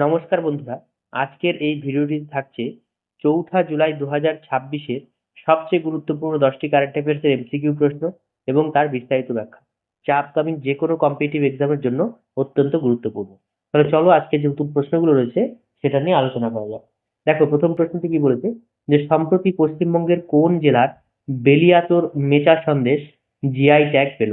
নমস্কার বন্ধুরা, আজকের এই ভিডিওটি থাকছে ৪ঠা জুলাই ২০২৬-এর সবচেয়ে গুরুত্বপূর্ণ ১০টি কারেন্ট অ্যাফেয়ার্সের এমসিকিউ প্রশ্ন এবং তার বিস্তারিত ব্যাখ্যা, যা আপকামিং যে কোনো কম্পিটিটিভ এক্সামের জন্য অত্যন্ত গুরুত্বপূর্ণ। তাহলে চলো আজকে যে নতুন প্রশ্নগুলো রয়েছে সেটা নিয়ে আলোচনা করা যাক। দেখো, প্রথম প্রশ্নটি কি বলেছে, যে সম্প্রতি পশ্চিমবঙ্গের কোন জেলার বেলিয়াতোর মেচা সন্দেশ জিআই ট্যাগ পেল?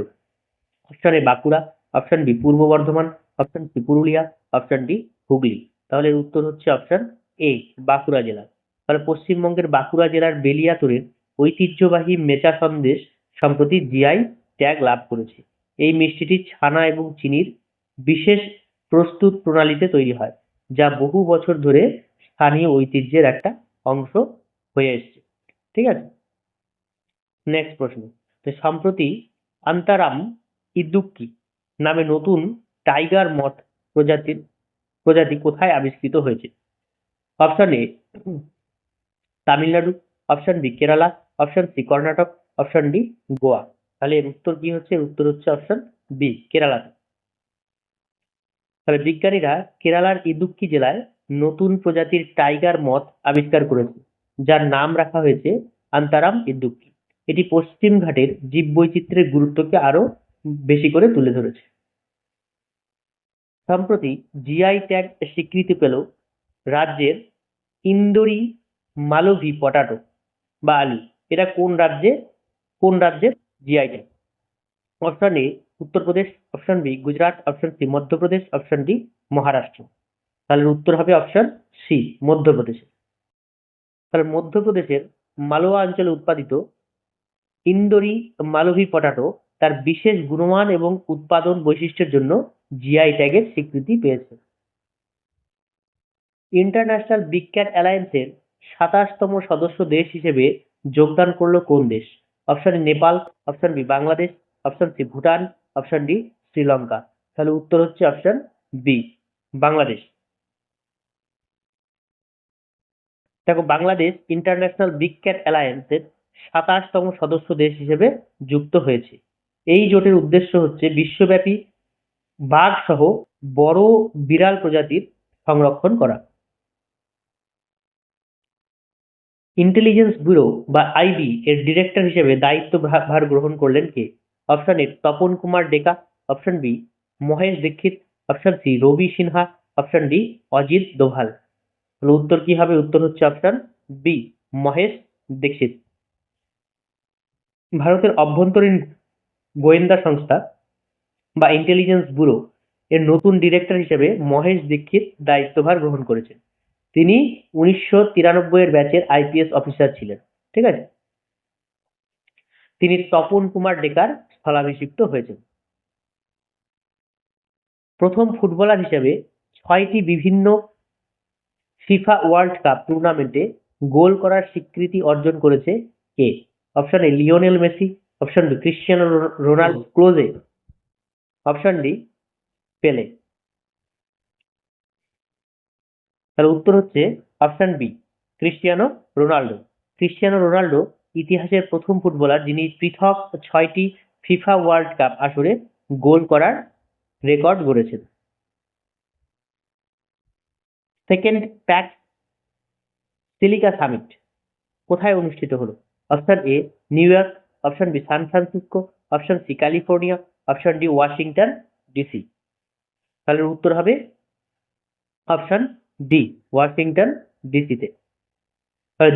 Option A Bankura, option B Purba Bardhaman, option C Purulia, option D Hooghly. তাহলে এর উত্তর হচ্ছে অপশন এ, বাঁকুড়া জেলা। তাহলে পশ্চিমবঙ্গের বাঁকুড়া জেলার বেলিয়াতোড়ের ঐতিহ্যবাহী মেচা সন্দেশ সম্প্রতি জিআই ট্যাগ লাভ করেছে। এই মিষ্টিটি ছানা এবং চিনির বিশেষ প্রস্তুত প্রণালীতে তৈরি হয়, যা বহু বছর ধরে স্থানীয় ঐতিহ্যের একটা অংশ হয়ে এসছে। ঠিক আছে, নেক্সট প্রশ্ন। তো সম্প্রতি আন্তারাম ইদুক্কি নামে নতুন টাইগার মথ প্রজাতি কোথায় আবিষ্কৃত হয়েছে? Option A Tamil Nadu, option B Kerala, option C Karnataka, option D Goa. তাহলে এর উত্তর কি হচ্ছে? এর উত্তর হচ্ছে অপশন বি, কেরালাতে। তাহলে বিজ্ঞানীরা কেরালার ইদুক্কি জেলায় নতুন প্রজাতির টাইগার মথ আবিষ্কার করেছে, যার নাম রাখা হয়েছে আন্তারাম ইদুক্কি। এটি পশ্চিম ঘাটের জীববৈচিত্র্যের গুরুত্বকে আরো বেশি করে তুলে ধরেছে। সম্প্রতি জিআই ট্যাগ স্বীকৃতি পেল রাজ্যের ইন্দোরি মালভী পটাটো বা আলু। এটা কোন রাজ্যের GI tag? Option A Uttar Pradesh, option B Gujarat, option C Madhya Pradesh, option D Maharashtra. তাহলে উত্তর হবে অপশন সি, মধ্যপ্রদেশে। তাহলে মধ্যপ্রদেশের মালওয়া অঞ্চলে উৎপাদিত ইন্দোরি মালভী পটাটো তার বিশেষ গুণমান এবং উৎপাদন বৈশিষ্ট্যের জন্য জিআই ট্যাগের স্বীকৃতি পেয়েছে। ইন্টারন্যাশনাল বিগ ক্যাট অ্যালায়েন্সের ২৭তম সদস্য দেশ হিসেবে যোগদান করলো কোন দেশ? Option A Nepal, option B Bangladesh, option C Bhutan, option D Sri Lanka. তাহলে উত্তর হচ্ছে অপশন বি, বাংলাদেশ। দেখো, বাংলাদেশ ইন্টারন্যাশনাল বিগ ক্যাট অ্যালায়েন্সের ২৭তম সদস্য দেশ হিসেবে যুক্ত হয়েছে। এই জোটের উদ্দেশ্য হচ্ছে বিশ্বব্যাপী বাঘ সহ বড় বিড়াল প্রজাতির সংরক্ষণ করা। ইন্টেলিজেন্স ব্যুরো বা আইবি এর ডিরেক্টর হিসেবে দায়িত্বভার গ্রহণ করলেন কে? Option A Tapan Kumar Deka, option B Mahesh Dixit, option C Ravi Sinha, option D Ajit Doval. তাহলে উত্তর কি হবে? উত্তর হচ্ছে অপশন বি, মহেশ দীক্ষিত। ভারতের অভ্যন্তরীণ গোয়েন্দা সংস্থা বা ইন্টেলিজেন্স ব্যুরো এর নতুন ডিরেক্টর হিসেবে মহেশ দীক্ষিত দায়িত্বভার গ্রহণ করেছেন। তিনি ১৯৯৩ এর ব্যাচের আইপিএস অফিসার ছিলেন। ঠিক আছে, তিনি তপন কুমার ডেকার স্থলাভিষিক্ত হয়েছেন। প্রথম ফুটবলার হিসেবে ৬টি বিভিন্ন ফিফা ওয়ার্ল্ড কাপ টুর্নামেন্টে গোল করার স্বীকৃতি অর্জন করেছে কে? Option A Lionel Messi, option B Cristiano Ronaldo Klose, option D Pele. তার উত্তর হচ্ছে option B, Cristiano Ronaldo. Cristiano Ronaldo ইতিহাসের প্রথম ফুটবলার যিনি পৃথক ৬টি ফিফা ওয়ার্ল্ড কাপ আসরে গোল করার রেকর্ড গড়েছেন। সেকেন্ড প্যাক সিলিকা সামিট কোথায় অনুষ্ঠিত হলো? Option A New York, option B San Francisco, option C California, option D Washington DC. তাহলে উত্তর হবে অপশন ডি, ওয়াশিংটন ডিসিতে।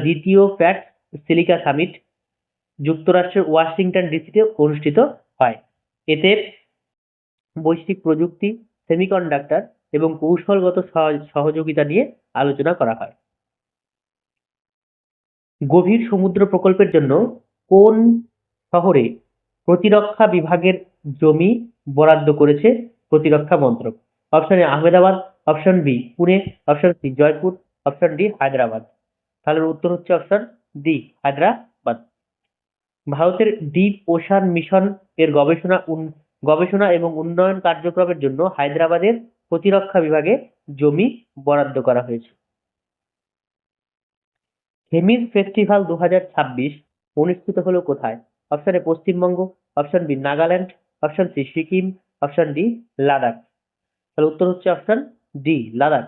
দ্বিতীয় প্যাক সিলিকা সামিট যুক্তরাষ্ট্রের ওয়াশিংটন ডিসিতে অনুষ্ঠিত হয়। এতে বৈশ্বিক প্রযুক্তি, সেমিকন্ডাক্টর এবং কৌশলগত সহযোগিতা নিয়ে আলোচনা করা হয়। গভীর সমুদ্র প্রকল্পের জন্য কোন শহরে প্রতিরক্ষা বিভাগের জমি বরাদ্দ করেছে প্রতিরক্ষা মন্ত্রক? Option A Ahmedabad, option B Pune, option C Jaipur, option D Hyderabad. তাহলে উত্তর হচ্ছে অপশন ডি, হায়দ্রাবাদ। ভারতের ডিপ ওশান মিশন এর গবেষণা এবং উন্নয়ন কার্যক্রমের জন্য হায়দ্রাবাদের প্রতিরক্ষা বিভাগে জমি বরাদ্দ করা হয়েছে। হেমিস ফেস্টিভ্যাল ২০২৬ অনুষ্ঠিত হলো কোথায়? Option A Paschimbanga, option B Nagaland, option C Sikkim, option D Ladakh. তাহলে উত্তর হচ্ছে অপশন ডি, লাদাখ।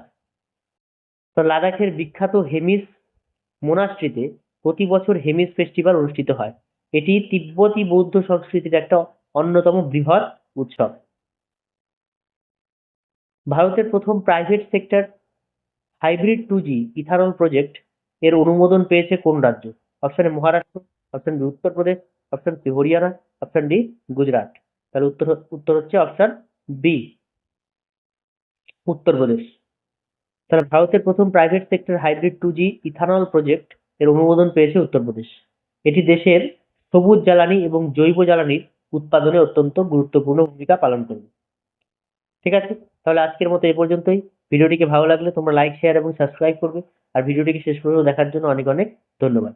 তো লাদাখের বিখ্যাত হেমিস মোনাস্ট্রিতে প্রতি বছর হেমিস ফেস্টিভ্যাল অনুষ্ঠিত হয়। এটি তিব্বতী বৌদ্ধ সংস্কৃতির একটা অন্যতম বৃহৎ উৎসব। ভারতের প্রথম private sector hybrid 2G ethanol project এর অনুমোদন পেয়েছে কোন রাজ্য? Option A Maharashtra, option B Uttar Pradesh, option C Haryana, option D Gujarat. তাহলে উত্তর হচ্ছে অপশন বি উত্তরপ্রদেশ। তাহলে ভারতের প্রথম private sector hybrid 2G ethanol project এর অনুমোদন পেয়েছে উত্তরপ্রদেশ। এটি দেশের সবুজ জ্বালানি এবং জৈব জ্বালানির উৎপাদনে অত্যন্ত গুরুত্বপূর্ণ ভূমিকা পালন করবে। ঠিক আছে, তাহলে আজকের মতো এই পর্যন্তই। ভিডিওটিকে ভালো লাগলে তোমরা লাইক, শেয়ার এবং সাবস্ক্রাইব করবে। আর ভিডিওটিকে শেষ পর্যন্ত দেখার জন্য অনেক অনেক ধন্যবাদ।